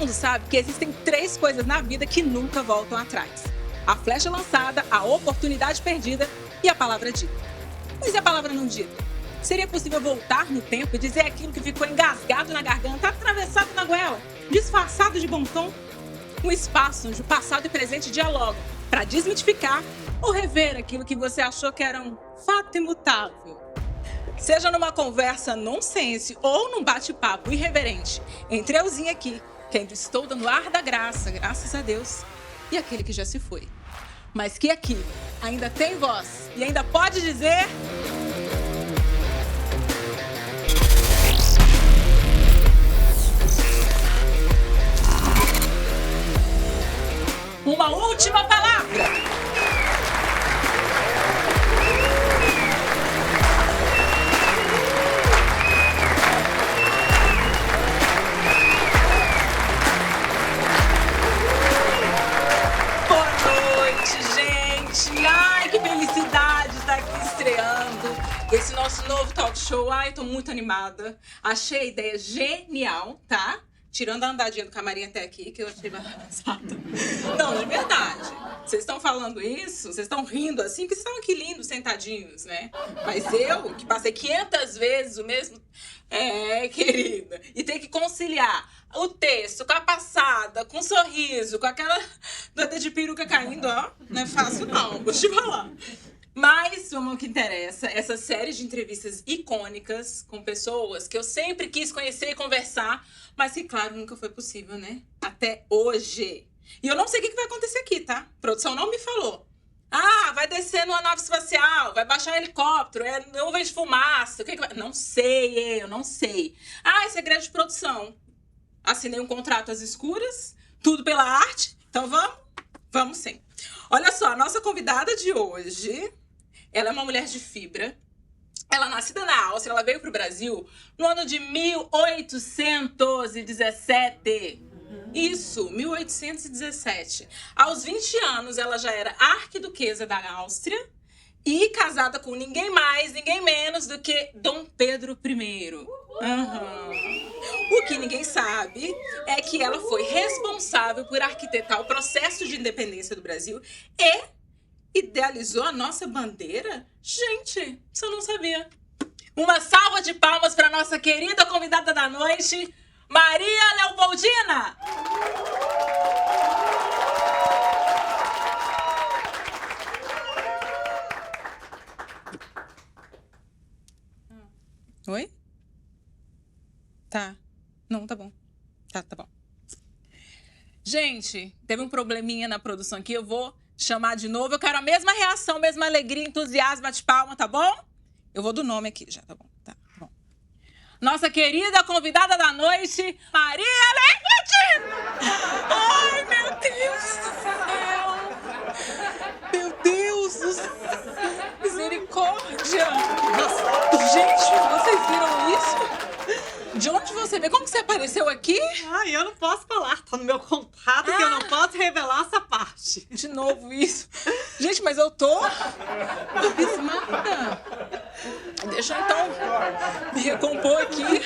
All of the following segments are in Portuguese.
mundo sabe que existem 3 coisas na vida que nunca voltam atrás: a flecha lançada, a oportunidade perdida e a palavra dita. Mas e a palavra não dita? Seria possível voltar no tempo e dizer aquilo que ficou engasgado na garganta, atravessado na goela, disfarçado de bom tom? Um espaço onde o passado e o presente dialogam para desmitificar ou rever aquilo que você achou que era um fato imutável. Seja numa conversa nonsense ou num bate-papo irreverente, entre euzinho aqui, que ainda estou dando ar da graça, graças a Deus, e aquele que já se foi. Mas que aqui ainda tem voz e ainda pode dizer... uma última palavra! Felicidade estar aqui estreando esse nosso novo talk show. Ai, tô muito animada. Achei a ideia genial, tá? Tirando a andadinha do camarim até aqui, que eu achei engraçado. Não, de verdade. Vocês estão falando isso? Vocês estão rindo assim? Porque vocês estão aqui lindos, sentadinhos, né? Mas eu, que passei 500 vezes o mesmo... querida. E tem que conciliar o texto com a passada, com o sorriso, com aquela doida de peruca caindo, ó. Não é fácil não, vou te falar. Mas vamos ao que interessa. Essa série de entrevistas icônicas com pessoas que eu sempre quis conhecer e conversar, mas que, claro, nunca foi possível, né? Até hoje. E eu não sei o que vai acontecer aqui, tá? A produção não me falou. Ah, vai descer numa nave espacial, vai baixar um helicóptero, nuvem de fumaça, o que vai... Não sei, eu não sei. Ah, é segredo de produção. Assinei um contrato às escuras, tudo pela arte, então vamos sim. Olha só, a nossa convidada de hoje, ela é uma mulher de fibra. Ela é nascida na Áustria, ela veio pro Brasil no ano de 1817. Isso, 1817. Aos 20 anos, ela já era arquiduquesa da Áustria e casada com ninguém mais, ninguém menos do que Dom Pedro I. O que ninguém sabe é que ela foi responsável por arquitetar o processo de independência do Brasil e idealizou a nossa bandeira. Gente, isso eu não sabia. Uma salva de palmas para nossa querida convidada da noite, Maria Leopoldina! Oi? Tá. Não, tá bom. Tá bom. Gente, teve um probleminha na produção aqui, eu vou chamar de novo. Eu quero a mesma reação, mesma alegria, entusiasmo, bate palma, tá bom? Eu vou do nome aqui já, tá bom? Tá bom. Nossa querida convidada da noite, Maria Leopoldina! Ai, meu Deus do céu! Meu Deus do céu! Misericórdia! Gente, vocês viram isso? De onde você veio? Como que você apareceu aqui? Ai, eu não posso falar. Tá no meu contrato que eu não posso revelar essa parte. De novo isso. Gente, mas eu tô abismada. Deixa eu, então, me recompor aqui.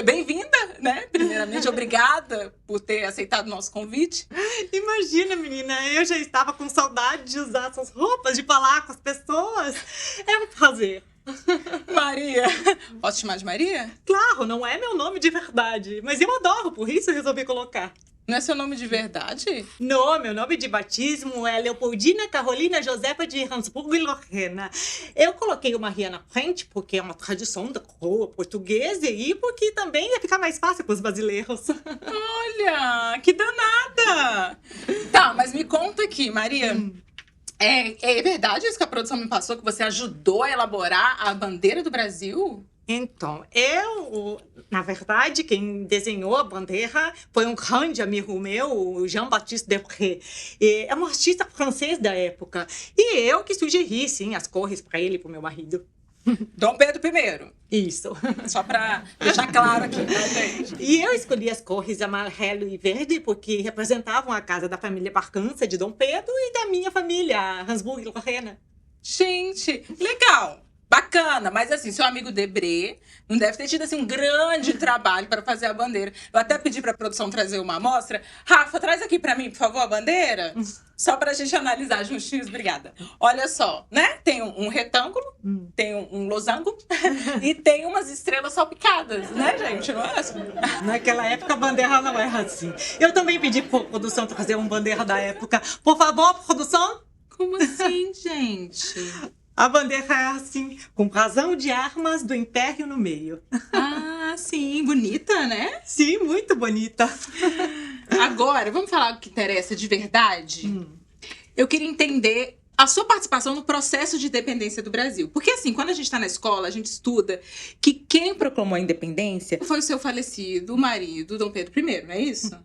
Bem-vinda, né? Primeiramente, obrigada por ter aceitado o nosso convite. Imagina, menina, eu já estava com saudade de usar essas roupas, de falar com as pessoas. É um prazer. Maria. Posso te chamar de Maria? Claro, não é meu nome de verdade, mas eu adoro, por isso eu resolvi colocar. Não é seu nome de verdade? Não, meu nome de batismo é Leopoldina Carolina Josefa de Habsburgo e Lorena. Eu coloquei o Maria na frente porque é uma tradição da coroa portuguesa e porque também ia ficar mais fácil para os brasileiros. Olha, que danada! Tá, mas me conta aqui, Maria. É verdade isso que a produção me passou, que você ajudou a elaborar a bandeira do Brasil? Então, na verdade, quem desenhou a bandeira foi um grande amigo meu, o Jean-Baptiste Debré. É um artista francês da época. E eu que sugeri, sim, as cores para ele e para o meu marido. Dom Pedro I. Isso. Só para deixar claro aqui, tá, gente? E eu escolhi as cores amarelo e verde porque representavam a casa da família Barcança de Dom Pedro e da minha família, Habsburgo e Lorena. Gente, legal. Bacana, mas assim, seu amigo Debré não deve ter tido assim, um grande trabalho para fazer a bandeira. Eu até pedi para a produção trazer uma amostra. Rafa, traz aqui para mim, por favor, a bandeira. Só para a gente analisar juntinhos, obrigada. Olha só, né? Tem um retângulo, tem um losango e tem umas estrelas salpicadas, né, gente? Não é assim? Naquela época a bandeira não era assim. Eu também pedi para a produção trazer uma bandeira da época. Por favor, produção. Como assim, gente? A bandeira é assim, com brasão de armas do Império no meio. Ah, sim, bonita, né? Sim, muito bonita. Agora, vamos falar o que interessa de verdade? Eu queria entender a sua participação no processo de independência do Brasil. Porque assim, quando a gente está na escola, a gente estuda que quem proclamou a independência foi o seu falecido marido, Dom Pedro I, não é isso?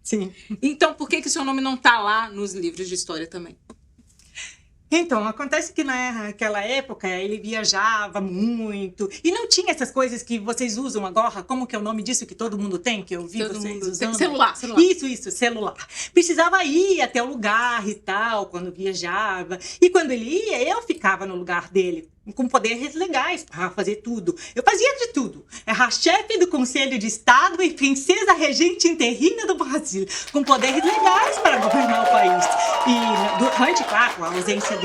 Sim. Então, por que seu nome não tá lá nos livros de história também? Então, acontece que naquela época ele viajava muito e não tinha essas coisas que vocês usam agora. Como que é o nome disso que todo mundo tem, que eu vi Todo vocês mundo usando? tem. Celular. Isso, celular. Precisava ir até o lugar e tal, quando viajava. E quando ele ia, eu ficava no lugar dele, com poderes legais para fazer tudo. Eu fazia de tudo. Era chefe do Conselho de Estado e princesa regente interina do Brasil, com poderes legais para governar o país. E durante, claro, a ausência dele.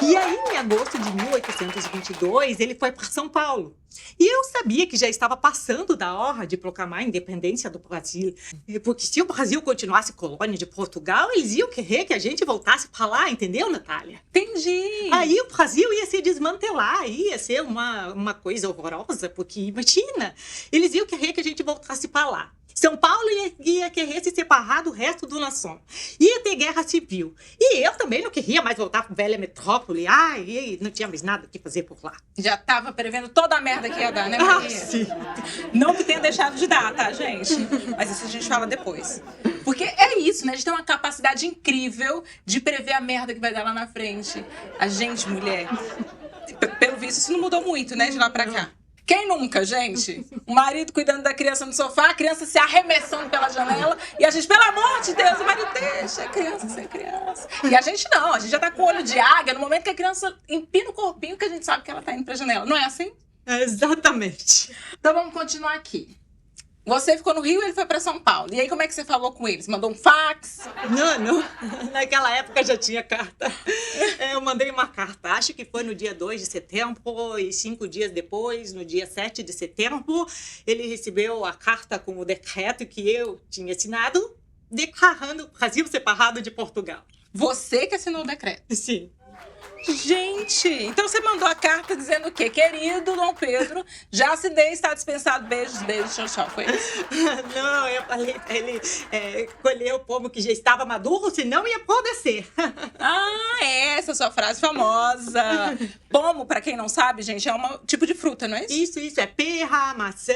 E aí, em agosto de 1822, ele foi para São Paulo. E eu sabia que já estava passando da hora de proclamar a independência do Brasil. Porque se o Brasil continuasse colônia de Portugal, eles iam querer que a gente voltasse para lá, entendeu, Natália? Entendi. Aí o Brasil ia se desmantelar, ia ser uma coisa horrorosa, porque imagina, eles iam querer que a gente voltasse para lá. São Paulo ia querer se separar do resto do nação. Ia ter guerra civil. E eu também não queria mais voltar para a velha metrópole. Ai, não tinha mais nada o que fazer por lá. Já tava prevendo toda a merda que ia dar, né, Maria? Sim. Não que tenha deixado de dar, tá, gente? Mas isso a gente fala depois. Porque é isso, né? A gente tem uma capacidade incrível de prever a merda que vai dar lá na frente. A gente, mulher, pelo visto, isso não mudou muito, né, de lá pra cá. Quem nunca, gente? O marido cuidando da criança no sofá, a criança se arremessando pela janela e a gente, pelo amor de Deus, o marido deixa a criança ser criança. E a gente não, a gente já tá com o olho de águia no momento que a criança empina o corpinho que a gente sabe que ela tá indo pra janela. Não é assim? Exatamente. Então vamos continuar aqui. Você ficou no Rio e ele foi pra São Paulo. E aí como é que você falou com eles? Mandou um fax? Não. Naquela época já tinha carta. Eu mandei uma carta, acho que foi no dia 2 de setembro e 5 dias depois, no dia 7 de setembro, ele recebeu a carta com o decreto que eu tinha assinado, declarando o Brasil separado de Portugal. Você que assinou o decreto? Sim. Gente, então você mandou a carta dizendo o quê? Querido Dom Pedro, já assinei, está dispensado, beijos, tchau, tchau. Foi isso? Não, eu falei pra ele colher o pomo que já estava maduro, senão ia apodrecer. Ah, essa é a sua frase famosa. Pomo, pra quem não sabe, gente, é um tipo de fruta, não é isso? Isso, é pera, maçã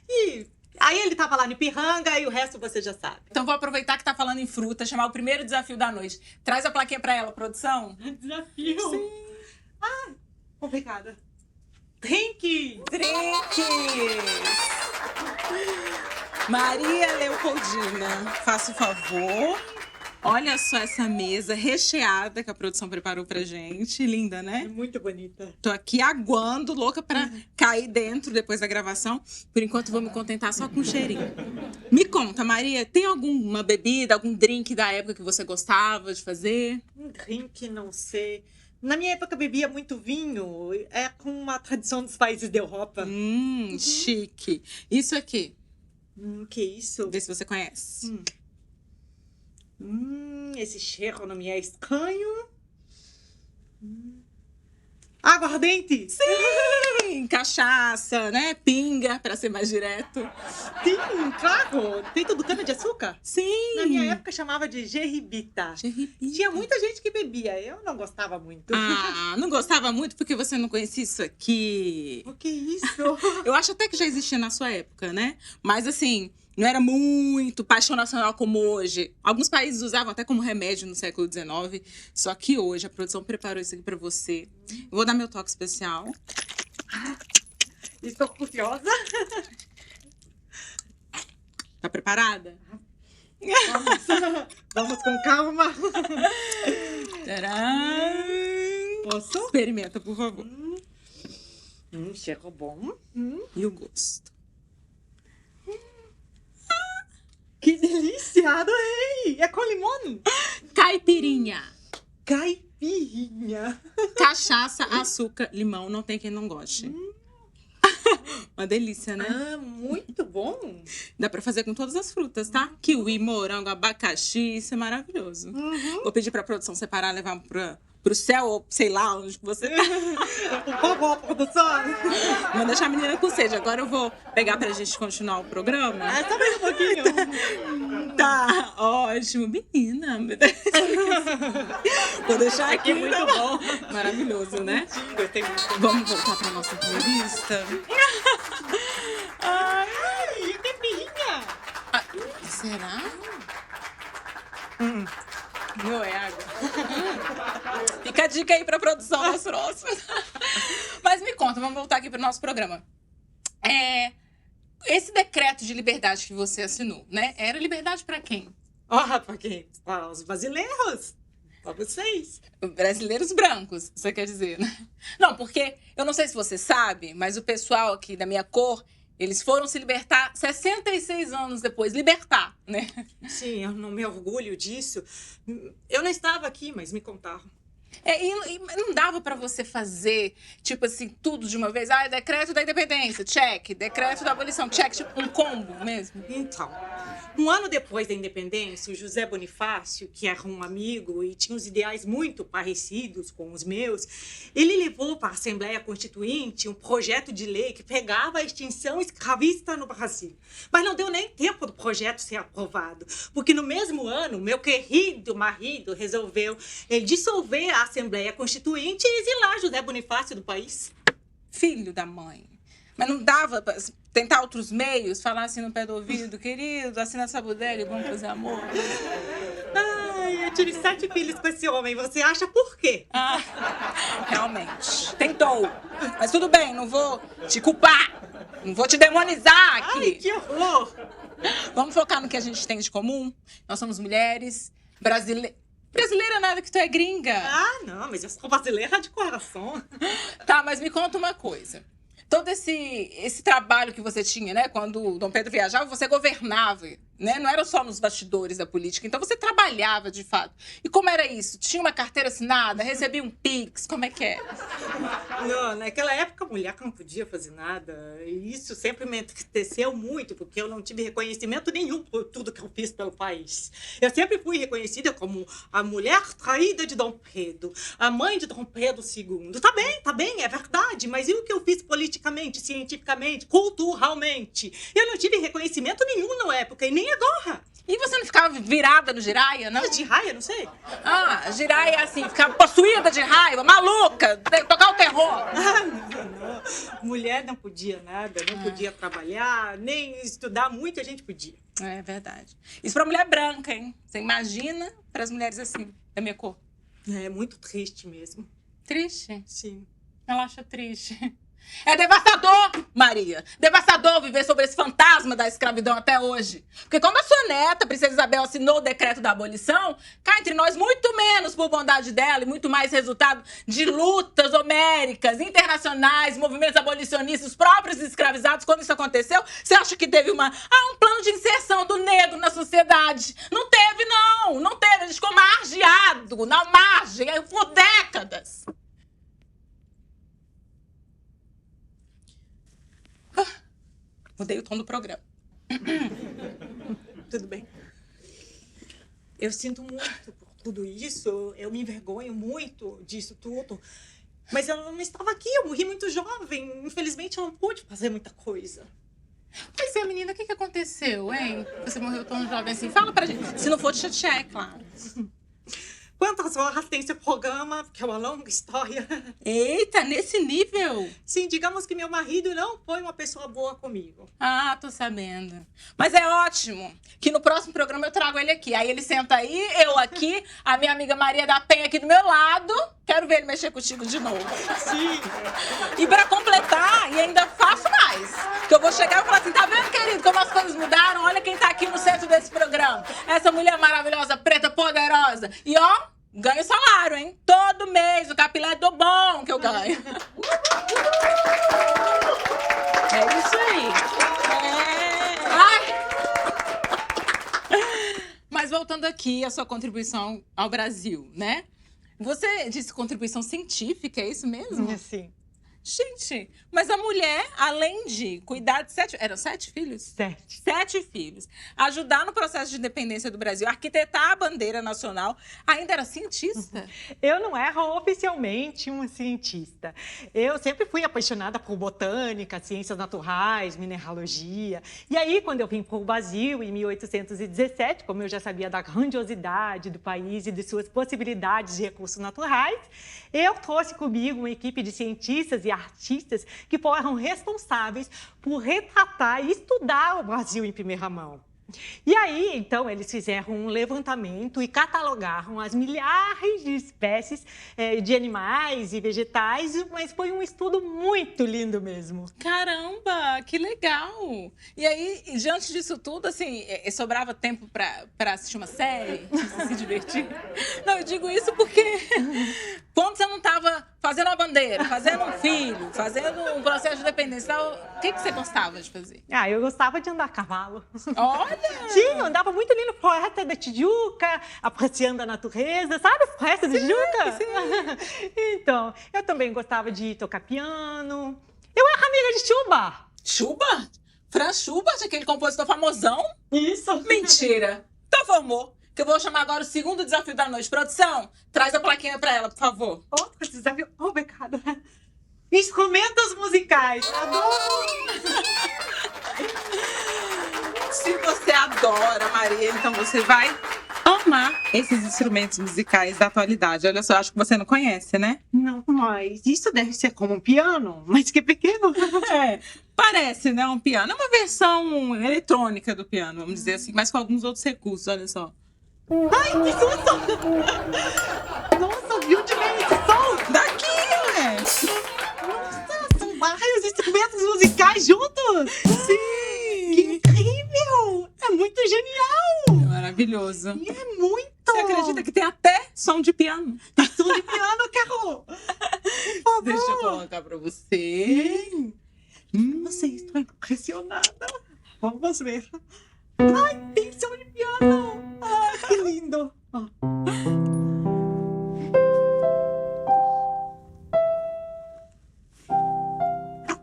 e... Aí ele tava lá no Ipiranga e o resto você já sabe. Então vou aproveitar que tá falando em fruta, chamar o primeiro desafio da noite. Traz a plaquinha pra ela, produção. Desafio? Sim. Ah, obrigada. Drinks! Maria Leopoldina, faça o favor. Olha só essa mesa recheada que a produção preparou pra gente. Linda, né? É muito bonita. Tô aqui aguando, louca pra cair dentro depois da gravação. Por enquanto, vou me contentar só com o cheirinho. Me conta, Maria, tem alguma bebida, algum drink da época que você gostava de fazer? Um drink, não sei. Na minha época, bebia muito vinho. É com uma tradição dos países da Europa. Chique. Isso aqui, Que isso? vê se você conhece. Esse cheiro não me é estranho. Aguardente? Sim, cachaça, né? Pinga, pra ser mais direto. Sim, claro. Feito do cana-de-açúcar. Sim. Na minha época, chamava de geribita. Geribita. Tinha muita gente que bebia. Eu não gostava muito. Ah, não gostava muito porque você não conhecia isso aqui. O que é isso? Eu acho até que já existia na sua época, né? Mas assim, não era muito paixão nacional como hoje. Alguns países usavam até como remédio no século XIX. Só que hoje a produção preparou isso aqui pra você. Eu vou dar meu toque especial. Estou curiosa. Tá preparada? Vamos com calma. Tcharam! Posso? Experimenta, por favor. Cheiro bom. E o gosto? Que delícia, adorei! É com limão? Caipirinha. Caipirinha. Cachaça, açúcar, limão. Não tem quem não goste. Uma delícia, né? Muito bom. Dá pra fazer com todas as frutas, tá? Kiwi, morango, abacaxi. Isso é maravilhoso. Vou pedir pra produção separar, levar pro céu, ou sei lá onde que você tá. Por favor, produção. Vou deixar a menina com sede. Agora eu vou pegar pra gente continuar o programa. Só mais um pouquinho. Tá, ótimo. Menina. Vou deixar aqui, muito bom. Maravilhoso, né? Gostei muito. Vamos voltar pra nossa entrevista. Ai, caipirinha. Será? Não é água. Fica a dica aí pra produção das próximas. Mas me conta, vamos voltar aqui pro nosso programa. Esse decreto de liberdade que você assinou, né? Era liberdade pra quem? Pra quem? Para os brasileiros. Para vocês. Brasileiros brancos, você quer dizer, né? Não, porque eu não sei se você sabe, mas o pessoal aqui da minha cor, eles foram se libertar 66 anos depois. Libertar, né? Sim, eu não me orgulho disso. Eu não estava aqui, mas me contaram. E não dava pra você fazer, tipo assim, tudo de uma vez? Decreto da independência, check. Decreto da abolição, check. Tipo, um combo mesmo. Então, um ano depois da independência, o José Bonifácio, que era um amigo e tinha os ideais muito parecidos com os meus, ele levou para a Assembleia Constituinte um projeto de lei que pegava a extinção escravista no Brasil. Mas não deu nem tempo do projeto ser aprovado, porque no mesmo ano, meu querido marido resolveu dissolver a Assembleia Constituinte e exilar José Bonifácio do país. Filho da mãe. Mas não dava pra tentar outros meios? Falar assim no pé do ouvido, querido, assina essa bodega e vamos fazer amor? Eu tive 7 filhos com esse homem. Você acha por quê? Realmente. Tentou. Mas tudo bem, não vou te culpar. Não vou te demonizar aqui. Ai, que horror! Vamos focar no que a gente tem de comum? Nós somos mulheres brasileiras. Brasileira nada, que tu é gringa. Não, mas eu sou brasileira de coração. Tá, mas me conta uma coisa. Todo esse trabalho que você tinha, né? Quando o Dom Pedro viajava, você governava, né? Não era só nos bastidores da política. Então, você trabalhava, de fato. E como era isso? Tinha uma carteira assinada? Recebia um Pix? Como é que é? Não, naquela época, a mulher não podia fazer nada. E isso sempre me entristeceu muito, porque eu não tive reconhecimento nenhum por tudo que eu fiz pelo país. Eu sempre fui reconhecida como a mulher traída de Dom Pedro, a mãe de Dom Pedro II. Tá bem, é verdade. Mas e o que eu fiz politicamente, cientificamente, culturalmente? Eu não tive reconhecimento nenhum na época, e nem agora. E você não ficava virada no Jiraya, não? De raia, não sei. Jiraya é assim, ficava possuída de raiva, maluca, tocar o terror. Não. Mulher não podia nada, não podia trabalhar, nem estudar muito a gente podia. É verdade. Isso pra mulher branca, hein? Você imagina pras mulheres assim, da minha cor. É muito triste mesmo. Triste? Sim. Ela acha triste. É devastador, Maria. Devastador viver sobre esse fantasma da escravidão até hoje. Porque quando a sua neta, Princesa Isabel, assinou o decreto da abolição, cá entre nós, muito menos por bondade dela e muito mais resultado de lutas homéricas, internacionais, movimentos abolicionistas, os próprios escravizados. Quando isso aconteceu, você acha que teve um plano de inserção do negro na sociedade? Não teve, não. Não teve. A gente ficou margeado, na margem, por décadas. Mudei o tom do programa. Tudo bem. Eu sinto muito por tudo isso. Eu me envergonho muito disso tudo. Mas eu não estava aqui. Eu morri muito jovem. Infelizmente, eu não pude fazer muita coisa. Pois é, menina. O que aconteceu, hein? Você morreu tão jovem assim. Fala pra gente. Se não for, te é claro. Quantas horas tem esse programa? Porque é uma longa história. Eita, nesse nível? Sim, digamos que meu marido não foi uma pessoa boa comigo. Tô sabendo. Mas é ótimo que no próximo programa eu trago ele aqui. Aí ele senta aí, eu aqui, a minha amiga Maria da Penha aqui do meu lado. Quero ver ele mexer contigo de novo. Sim. E pra completar, e ainda faço mais. Que eu vou chegar e falar assim, tá vendo, querido, como as coisas mudaram? Olha quem tá aqui no centro desse programa. Essa mulher maravilhosa, preta, poderosa. E ganho salário, hein? Todo mês, o capilé do bom que eu ganho. aqui a sua contribuição ao Brasil, né? Você disse contribuição científica, é isso mesmo? Sim. Gente, mas a mulher, além de cuidar de 7... Eram 7 filhos? 7. 7 filhos. Ajudar no processo de independência do Brasil, arquitetar a bandeira nacional, ainda era cientista? Eu não era oficialmente uma cientista. Eu sempre fui apaixonada por botânica, ciências naturais, mineralogia. E aí, quando eu vim para o Brasil, em 1817, como eu já sabia da grandiosidade do país e de suas possibilidades de recursos naturais, eu trouxe comigo uma equipe de cientistas e artistas que foram responsáveis por retratar e estudar o Brasil em primeira mão. E aí, então, eles fizeram um levantamento e catalogaram as milhares de espécies de animais e vegetais, mas foi um estudo muito lindo mesmo. Caramba, que legal! E aí, diante disso tudo, assim, sobrava tempo para assistir uma série, se divertir? Não, eu digo isso porque quando você não estava fazendo uma bandeira, fazendo um filho, fazendo um processo de dependência, o que você gostava de fazer? Ah, eu gostava de andar a cavalo. Olha! Sim, eu andava muito ali no Floresta da Tijuca, apreciando a natureza, sabe? Floresta da Tijuca? Sim. Então, eu também gostava de tocar piano. Eu era amiga de Schubert. Schubert? Franz Schubert, aquele compositor famosão? Isso. Mentira! Então formou. Que eu vou chamar agora o segundo desafio da noite. Produção, traz a plaquinha pra ela, por favor. Outro desafio. Obrigada. Instrumentos musicais. Adoro. Se você adora, Maria, então você vai amar esses instrumentos musicais da atualidade. Olha só, acho que você não conhece, né? Não, mas isso deve ser como um piano, mas que pequeno. É, parece, né? Um piano. É uma versão eletrônica do piano, vamos dizer assim, mas com alguns outros recursos, olha só. Ai, que susto! Nossa, viu de bem esse som? Daqui, né? Nossa, são vários instrumentos musicais juntos? Sim! Que incrível! É muito genial! É maravilhoso. E é muito! Você acredita que tem até som de piano? Tem som de piano, Carol! Por favor! Deixa eu colocar pra você. Sim. Nossa, estou impressionada. Vamos ver. Ai, tem som de piano! Ai, que lindo! Ó.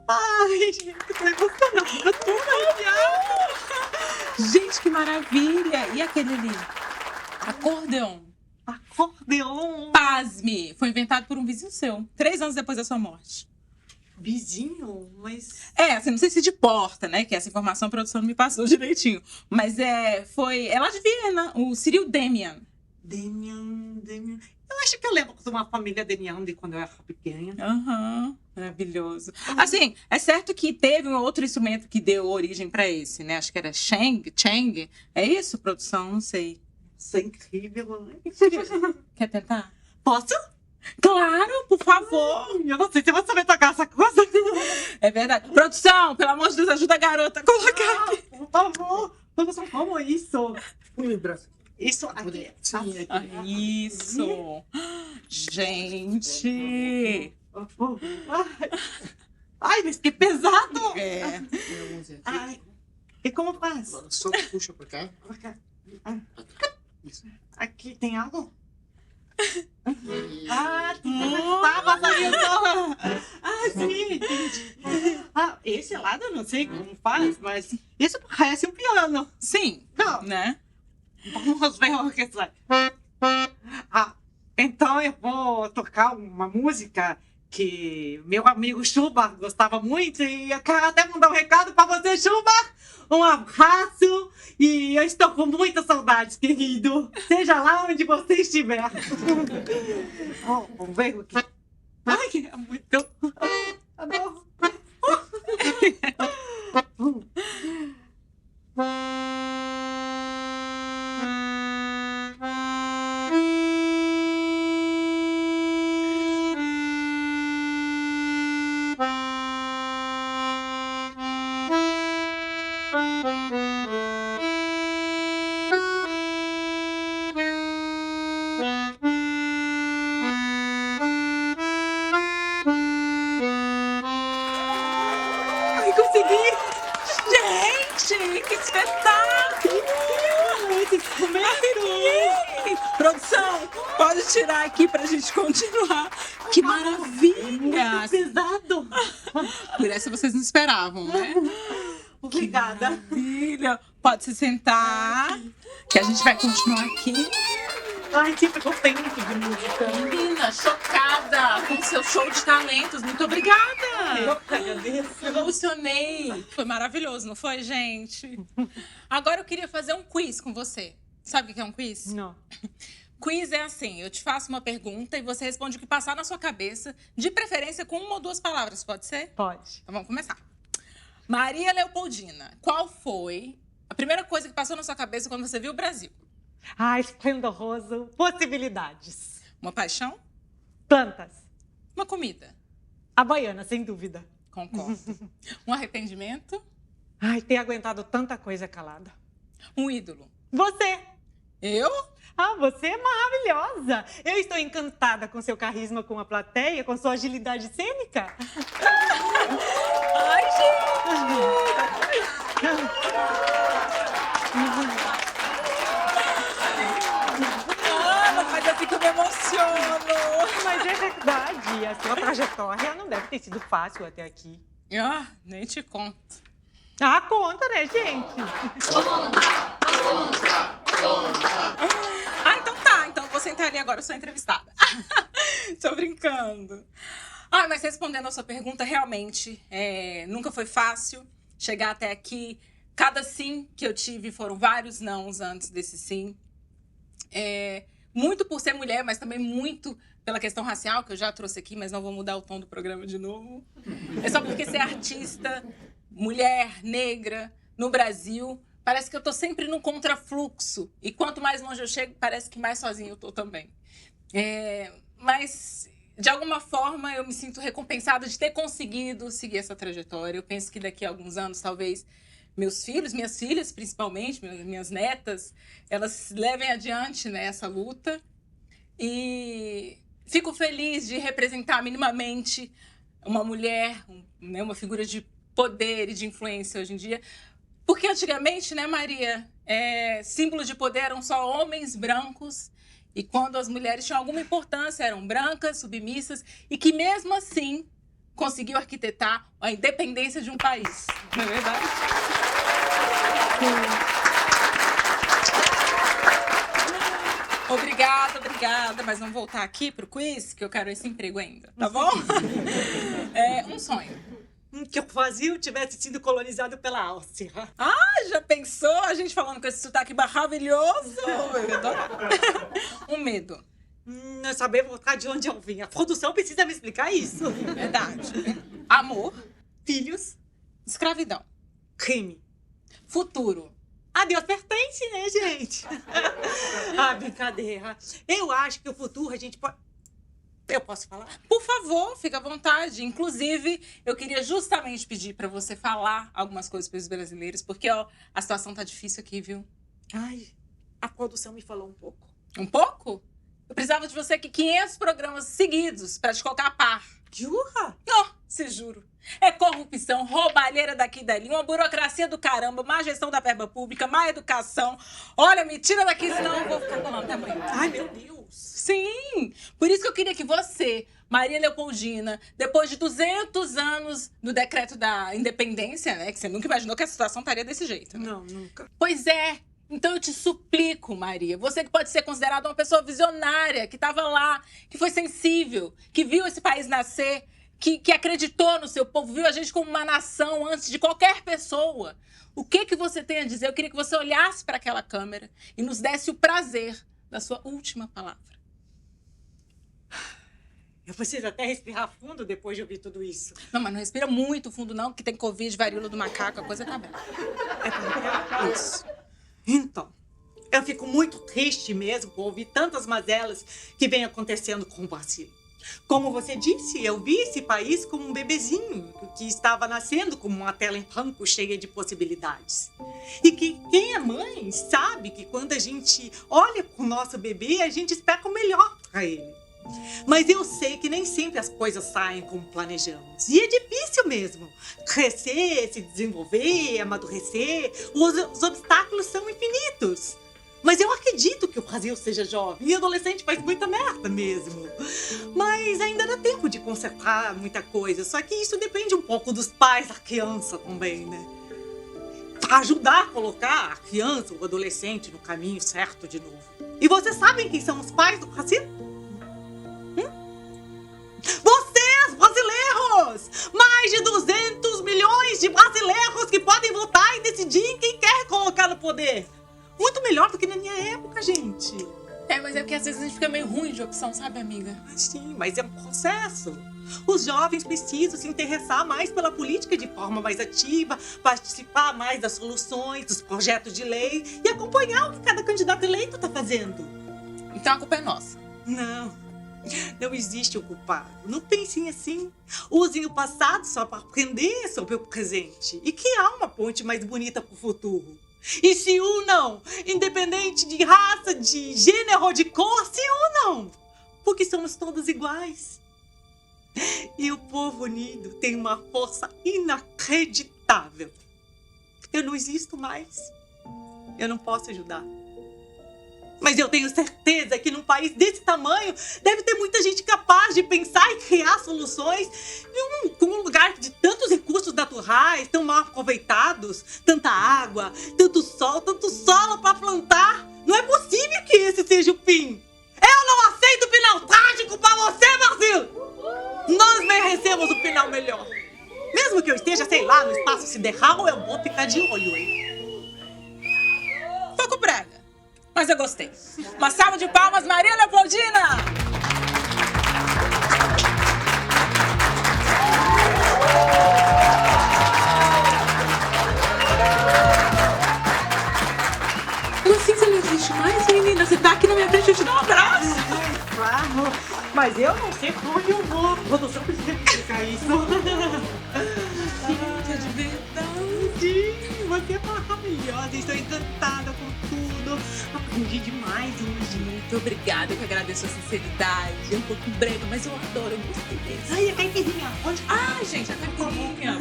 Ai, gente, tô emocionada. Tudo legal! Gente, que maravilha! E aquele ali? Acordeon. Acordeon. Pasme! Foi inventado por um vizinho seu, 3 anos depois da sua morte. Vizinho, mas... Assim, não sei se de porta, né? Que essa informação a produção não me passou direitinho. Mas é lá de Viena, o Cyril Demian. Demian. Eu acho que eu lembro de uma família Demian de quando eu era pequena. Aham, maravilhoso. Assim, é certo que teve um outro instrumento que deu origem para esse, né? Acho que era Cheng. É isso, produção? Não sei. Isso é incrível. Quer tentar? Posso? Claro, por favor. Eu não sei se eu vou saber tocar essa coisa. É verdade. Produção, pelo amor de Deus, ajuda a garota a colocar aqui. Por favor. Como isso? Lembrança. Isso aqui. Sim, aqui. Isso. Gente. Ai, mas que pesado. É. Ai. E como faz? Agora só puxa pra cá. Isso. Aqui tem algo? E... Ah, tem tábua saindo. Ah, sim, entendi. Ah, esse lado eu não sei como faz, mas isso parece um piano. Sim. Não. Né? Vamos ver o que sai. Ah, então eu vou tocar uma música que meu amigo Schubert gostava muito e eu quero até mandar um recado para você, Schubert. Um abraço e eu estou com muita saudade, querido. Seja lá onde você estiver. Oh, vamos ver o que... Ai, é muito... Adoro. Ai, consegui! Gente, que espetáculo! Esse instrumento! Produção, pode tirar aqui pra gente continuar. Que maravilha! Pesado. Por essa vocês não esperavam, né? Obrigada. Maravilha! Pode se sentar, que a gente vai continuar aqui. Ai, sempre gostei muito de música. Menina, chocada com o seu show de talentos. Muito obrigada! Eu que agradeço. Me emocionei. Foi maravilhoso, não foi, gente? Agora eu queria fazer um quiz com você. Sabe o que é um quiz? Não. Quiz é assim, eu te faço uma pergunta e você responde o que passar na sua cabeça, de preferência com uma ou duas palavras, pode ser? Pode. Então vamos começar. Maria Leopoldina, qual foi a primeira coisa que passou na sua cabeça quando você viu o Brasil? Ai, esplendoroso. Possibilidades. Uma paixão? Plantas. Uma comida? A baiana, sem dúvida. Concordo. Um arrependimento? Ai, ter aguentado tanta coisa calada. Um ídolo? Você. Eu? Ah, você é maravilhosa. Eu estou encantada com seu carisma com a plateia, com sua agilidade cênica. Ai, gente! Ah, mas assim que eu me emociono. Mas é verdade, a sua trajetória não deve ter sido fácil até aqui. Ah, nem te conto. Ah, conta, né, gente? Ah, então tá. Então eu vou sentar ali agora, eu sou entrevistada. Tô brincando. Ah, mas respondendo a sua pergunta, realmente, nunca foi fácil chegar até aqui. Cada sim que eu tive foram vários nãos antes desse sim. Muito por ser mulher, mas também muito pela questão racial, que eu já trouxe aqui, mas não vou mudar o tom do programa de novo. É só porque ser artista, mulher, negra, no Brasil, parece que eu tô sempre num contrafluxo. E quanto mais longe eu chego, parece que mais sozinha eu tô também. Mas, de alguma forma, eu me sinto recompensada de ter conseguido seguir essa trajetória. Eu penso que daqui a alguns anos, talvez, meus filhos, minhas filhas, principalmente, minhas netas, elas levem adiante, né, essa luta. E fico feliz de representar minimamente uma mulher, né, uma figura de poder e de influência hoje em dia. Porque antigamente, né, Maria, símbolos de poder eram só homens brancos. E quando as mulheres tinham alguma importância, eram brancas, submissas, e que mesmo assim conseguiu arquitetar a independência de um país. Não é verdade? Obrigada, mas vamos voltar aqui pro quiz, que eu quero esse emprego ainda, tá bom? Um sonho. Que o Brasil tivesse sido colonizado pela Áustria. Ah, já pensou? A gente falando com esse sotaque maravilhoso. Eu adoro. Um medo. Não saber voltar de onde eu vim. A produção precisa me explicar isso. Verdade. Amor. Filhos. Escravidão. Crime. Futuro. A Deus pertence, né, gente? Ah, brincadeira. Eu acho que o futuro a gente pode... Eu posso falar? Por favor, fica à vontade. Inclusive, eu queria justamente pedir para você falar algumas coisas para os brasileiros, porque ó, a situação tá difícil aqui, viu? Ai, a produção me falou um pouco. Um pouco? Eu precisava de você aqui 500 programas seguidos para te colocar a par. Jura? Ó, se juro. É corrupção, roubalheira daqui e dali, uma burocracia do caramba, má gestão da verba pública, má educação. Olha, me tira daqui, senão eu vou ficar colando até amanhã. Ai, meu Deus. Sim! Por isso que eu queria que você, Maria Leopoldina, depois de 200 anos do decreto da independência, né? Que você nunca imaginou que a situação estaria desse jeito, né? Não, nunca. Pois é! Então eu te suplico, Maria, você que pode ser considerada uma pessoa visionária, que estava lá, que foi sensível, que viu esse país nascer, que acreditou no seu povo, viu a gente como uma nação antes de qualquer pessoa. O que você tem a dizer? Eu queria que você olhasse para aquela câmera e nos desse o prazer da sua última palavra. Eu preciso até respirar fundo depois de ouvir tudo isso. Não, mas não respira muito fundo não, que tem Covid, varíola do macaco, a coisa tá bem. Isso. Então, eu fico muito triste mesmo por ouvir tantas mazelas que vêm acontecendo com o Brasil. Como você disse, eu vi esse país como um bebezinho que estava nascendo como uma tela em branco cheia de possibilidades. E que quem é mãe sabe que quando a gente olha para o nosso bebê, a gente espera o melhor para ele. Mas eu sei que nem sempre as coisas saem como planejamos. E é difícil mesmo. Crescer, se desenvolver, amadurecer, os obstáculos são infinitos. Mas eu acredito que o Brasil seja jovem. E adolescente faz muita merda mesmo. Mas ainda dá tempo de consertar muita coisa. Só que isso depende um pouco dos pais da criança também, né? Pra ajudar a colocar a criança ou o adolescente no caminho certo de novo. E vocês sabem quem são os pais do Brasil? Vocês, brasileiros! Mais de 200 milhões de brasileiros que podem votar e decidir em quem quer colocar no poder. Muito melhor do que na minha época, gente. Mas é porque às vezes a gente fica meio ruim de opção, sabe, amiga? Sim, mas é um processo. Os jovens precisam se interessar mais pela política de forma mais ativa, participar mais das soluções, dos projetos de lei e acompanhar o que cada candidato eleito está fazendo. Então a culpa é nossa. Não existe o culpado. Não pensem assim. Usem o passado só para aprender sobre o presente e criar uma ponte mais bonita para o futuro. E se unam, independente de raça, de gênero ou de cor, se unam, porque somos todos iguais. E o povo unido tem uma força inacreditável. Eu não existo mais. Eu não posso ajudar. Mas eu tenho certeza que num país desse tamanho deve ter muita gente capaz de pensar e criar soluções com um lugar de tantos recursos naturais, tão mal aproveitados, tanta água, tanto solo para plantar. Não é possível que esse seja o fim. Eu não aceito o final trágico para você, Brasil! Nós merecemos o final melhor. Mesmo que eu esteja, sei lá, no espaço sideral, eu vou ficar de olho, hein? Pouco brega. Mas eu gostei. Uma salva de palmas, Maria Leopoldina! Como assim você não existe mais, menina? Você tá aqui na minha frente, eu te dou um abraço. Claro, mas eu não sei pra onde eu vou. Produção precisa explicar isso. Gente, é de verdade. Você é maravilhosa, estou encantada com tudo. Aprendi demais hoje. Muito obrigada, eu que agradeço a sinceridade. É um pouco brega, mas eu adoro, eu gostei desse. Ai, a caipirinha. Onde? Gente, a caipirinha.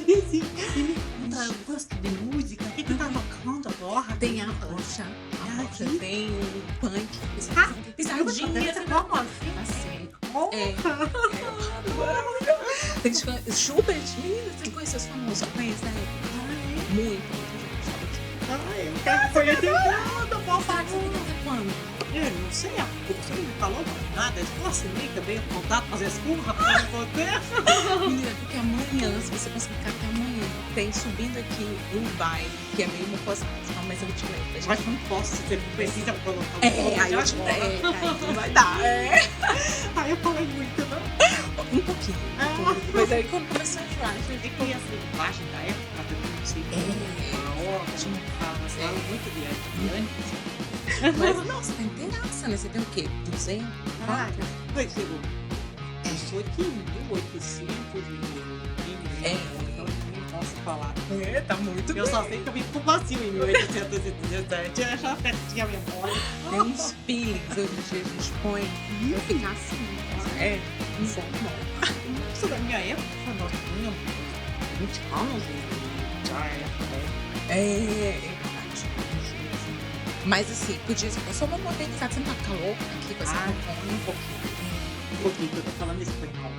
E me conta, eu gosto de música. O que tá tocando agora? Tem a rocha, aqui? tem o punk, Pisadinha. Como assim? Assim. Tem Schubert, menina, você conhece os famosos? Só conhece, né? Muito Eu quero conhecer nada, Qual parte você tem que fazer quando? Eu não sei, você não me falou nada. Eu assinei também o contato, fazer as curras pra poder. Menina, porque amanhã, se você conseguir ficar até amanhã, tem subindo aqui um baile, que é meio uma coisa, mas eu vou te lembrar. Mas não posso, você precisa colocar Aí não vai dar. Aí eu falei muito, não? Um pouquinho. Mas aí quando começou a entrar, Eu vi que essa linguagem da época também, não sei. Ótimo, fala muito de Mas não, você tá inteiraça, né? Você tem o quê? 200? Foi, chegou. Eu sou aqui em 1800 então não posso falar. Tá muito Eu só sei que eu vim pro vazio em 1817. Eu já perdi a memória. Tem uns feelings hoje em dia, a gente põe pra ficar assim. Isso é bom. Isso da minha época, nós tínhamos 20 anos e já É verdade. Mas assim, podia ser só uma modernidade. Você não tá calor aqui com essa roupa? um pouquinho. Um pouquinho, que eu tô falando espanhol.